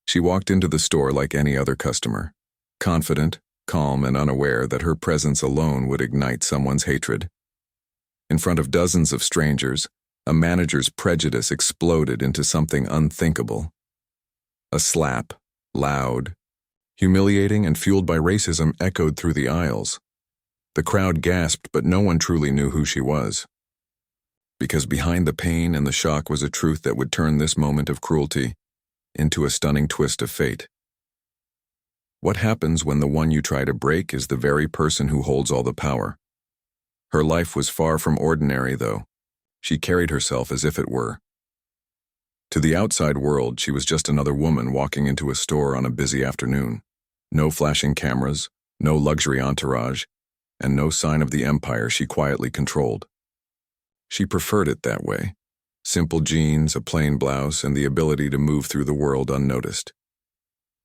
She walked into the store like any other customer, confident, calm, and unaware that her presence alone would ignite someone's hatred. In front of dozens of strangers, a manager's prejudice exploded into something unthinkable. A slap, loud, humiliating, and fueled by racism, echoed through the aisles. The crowd gasped, but no one truly knew who she was. Because behind the pain and the shock was a truth that would turn this moment of cruelty into a stunning twist of fate. What happens when the one you try to break is the very person who holds all the power? Her life was far from ordinary, though. She carried herself as if it were. To the outside world, she was just another woman walking into a store on a busy afternoon. No flashing cameras, no luxury entourage, and no sign of the empire she quietly controlled. She preferred it that way. Simple jeans, a plain blouse, and the ability to move through the world unnoticed.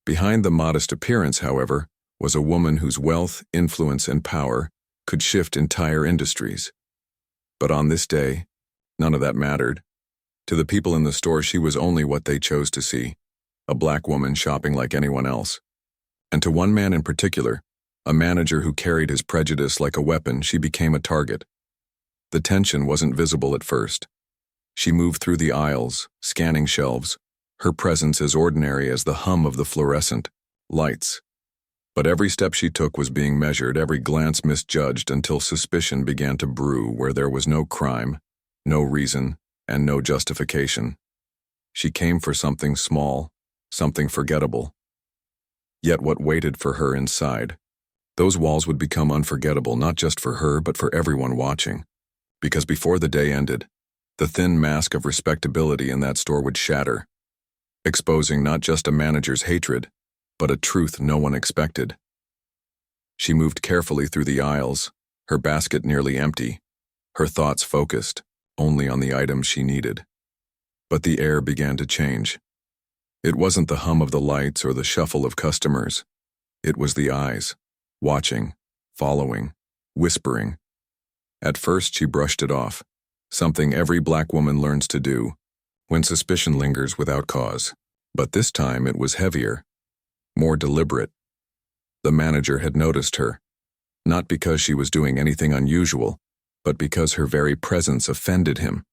Behind the modest appearance, however, was a woman whose wealth, influence, and power could shift entire industries. But on this day, none of that mattered. To the people in the store, she was only what they chose to see, a black woman shopping like anyone else. And to one man in particular, a manager who carried his prejudice like a weapon, she became a target. The tension wasn't visible at first. She moved through the aisles, scanning shelves, her presence as ordinary as the hum of the fluorescent lights. But every step she took was being measured, every glance misjudged, until suspicion began to brew where there was no crime, no reason, and no justification. She came for something small, something forgettable. Yet what waited for her inside? Those walls would become unforgettable, not just for her, but for everyone watching. Because before the day ended, the thin mask of respectability in that store would shatter, exposing not just a manager's hatred, but a truth no one expected. She moved carefully through the aisles, her basket nearly empty, her thoughts focused only on the items she needed. But the air began to change. It wasn't the hum of the lights or the shuffle of customers. It was the eyes, watching, following, whispering. At first she brushed it off, something every black woman learns to do when suspicion lingers without cause. But this time it was heavier, more deliberate. The manager had noticed her, not because she was doing anything unusual, but because her very presence offended him.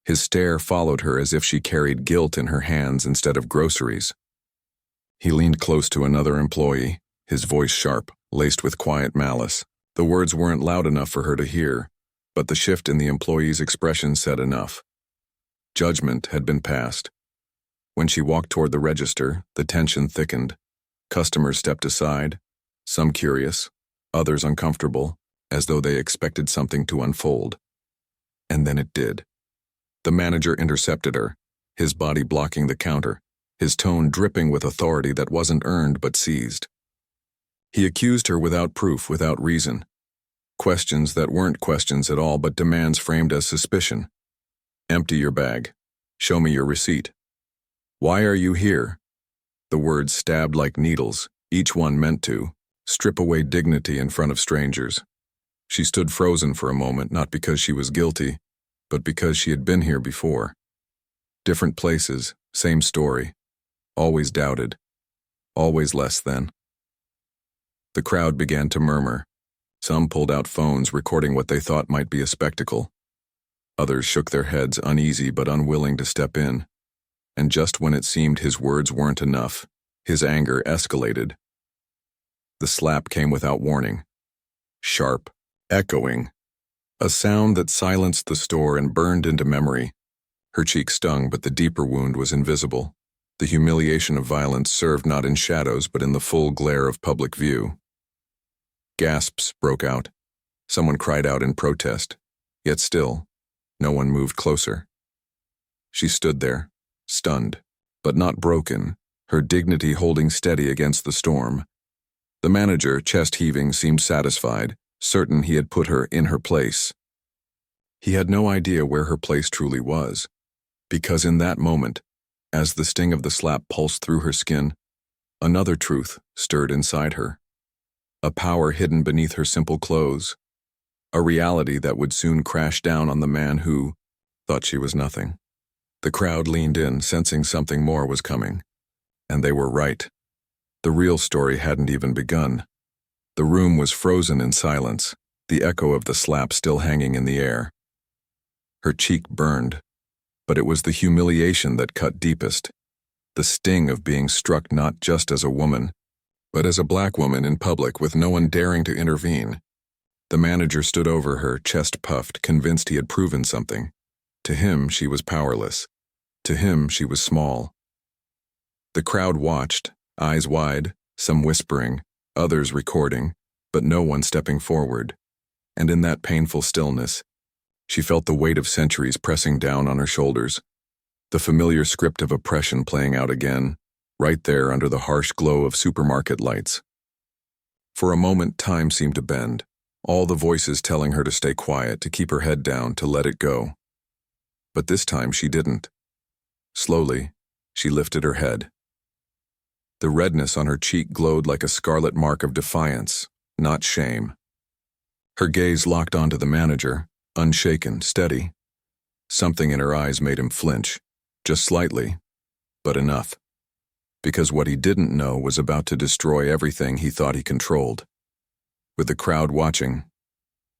His stare followed her as if she carried guilt in her hands instead of groceries. He leaned close to another employee, his voice sharp, laced with quiet malice. The words weren't loud enough for her to hear, but the shift in the employee's expression said enough. Judgment had been passed. When she walked toward the register, the tension thickened. Customers stepped aside, some curious, others uncomfortable, as though they expected something to unfold. And then it did. The manager intercepted her, his body blocking the counter, his tone dripping with authority that wasn't earned but seized. He accused her without proof, without reason. Questions that weren't questions at all, but demands framed as suspicion. Empty your bag. Show me your receipt. Why are you here? The words stabbed like needles, each one meant to strip away dignity in front of strangers. She stood frozen for a moment, not because she was guilty, but because she had been here before. Different places, same story. Always doubted. Always less than. The crowd began to murmur. Some pulled out phones, recording what they thought might be a spectacle. Others shook their heads, uneasy but unwilling to step in. And just when it seemed his words weren't enough, his anger escalated. The slap came without warning. Sharp, echoing. A sound that silenced the store and burned into memory. Her cheek stung, but the deeper wound was invisible. The humiliation of violence served not in shadows, but in the full glare of public view. Gasps broke out. Someone cried out in protest. Yet still, no one moved closer. She stood there, stunned, but not broken, her dignity holding steady against the storm. The manager, chest heaving, seemed satisfied, certain he had put her in her place. He had no idea where her place truly was, because in that moment, as the sting of the slap pulsed through her skin, another truth stirred inside her. A power hidden beneath her simple clothes. A reality that would soon crash down on the man who thought she was nothing. The crowd leaned in, sensing something more was coming. And they were right. The real story hadn't even begun. The room was frozen in silence, the echo of the slap still hanging in the air. Her cheek burned, but it was the humiliation that cut deepest, the sting of being struck not just as a woman, but as a black woman in public with no one daring to intervene. The manager stood over her, chest puffed, convinced he had proven something. To him, she was powerless. To him, she was small. The crowd watched, eyes wide, some whispering, others recording, but no one stepping forward. And in that painful stillness, she felt the weight of centuries pressing down on her shoulders, the familiar script of oppression playing out again, right there under the harsh glow of supermarket lights. For a moment, time seemed to bend, all the voices telling her to stay quiet, to keep her head down, to let it go. But this time she didn't. Slowly, she lifted her head. The redness on her cheek glowed like a scarlet mark of defiance, not shame. Her gaze locked onto the manager, unshaken, steady. Something in her eyes made him flinch, just slightly, but enough. Because what he didn't know was about to destroy everything he thought he controlled. With the crowd watching,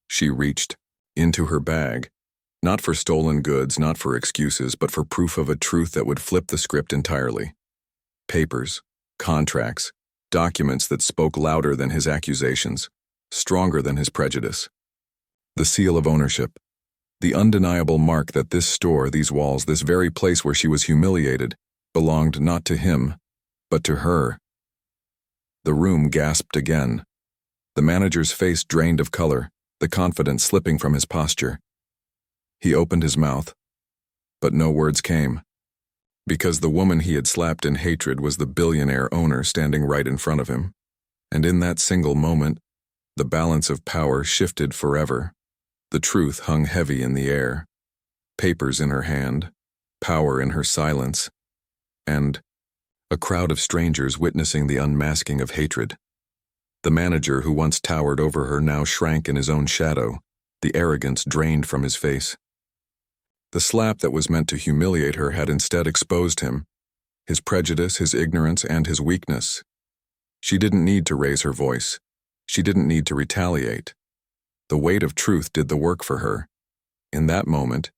she reached into her bag, not for stolen goods, not for excuses, but for proof of a truth that would flip the script entirely. Papers, contracts, documents that spoke louder than his accusations, stronger than his prejudice. The seal of ownership, the undeniable mark that this store, these walls, this very place where she was humiliated, belonged not to him, but to her. The room gasped again. The manager's face drained of color, the confidence slipping from his posture. He opened his mouth, but no words came, because the woman he had slapped in hatred was the billionaire owner standing right in front of him. And in that single moment, the balance of power shifted forever. The truth hung heavy in the air, papers in her hand, power in her silence, and a crowd of strangers witnessing the unmasking of hatred. The manager who once towered over her now shrank in his own shadow, the arrogance drained from his face. The slap that was meant to humiliate her had instead exposed him, his prejudice, his ignorance, and his weakness. She didn't need to raise her voice. She didn't need to retaliate. The weight of truth did the work for her. In that moment,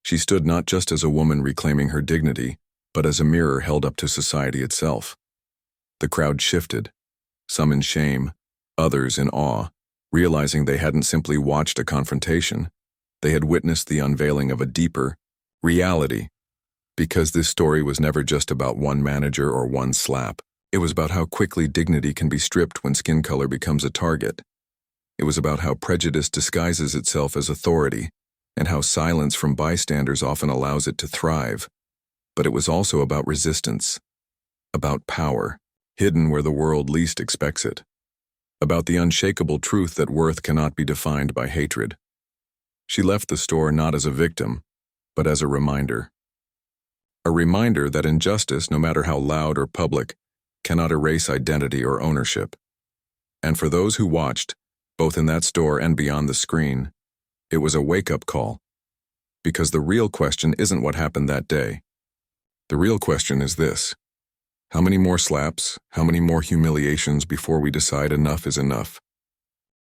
she stood not just as a woman reclaiming her dignity, but as a mirror held up to society itself. The crowd shifted, some in shame, others in awe, realizing they hadn't simply watched a confrontation. They had witnessed the unveiling of a deeper reality, because this story was never just about one manager or one slap. It was about how quickly dignity can be stripped when skin color becomes a target. It was about how prejudice disguises itself as authority, and how silence from bystanders often allows it to thrive. But it was also about resistance, about power, hidden where the world least expects it, about the unshakable truth that worth cannot be defined by hatred. She left the store not as a victim, but as a reminder. A reminder that injustice, no matter how loud or public, cannot erase identity or ownership. And for those who watched, both in that store and beyond the screen, it was a wake-up call. Because the real question isn't what happened that day. The real question is this: how many more slaps, how many more humiliations before we decide enough is enough?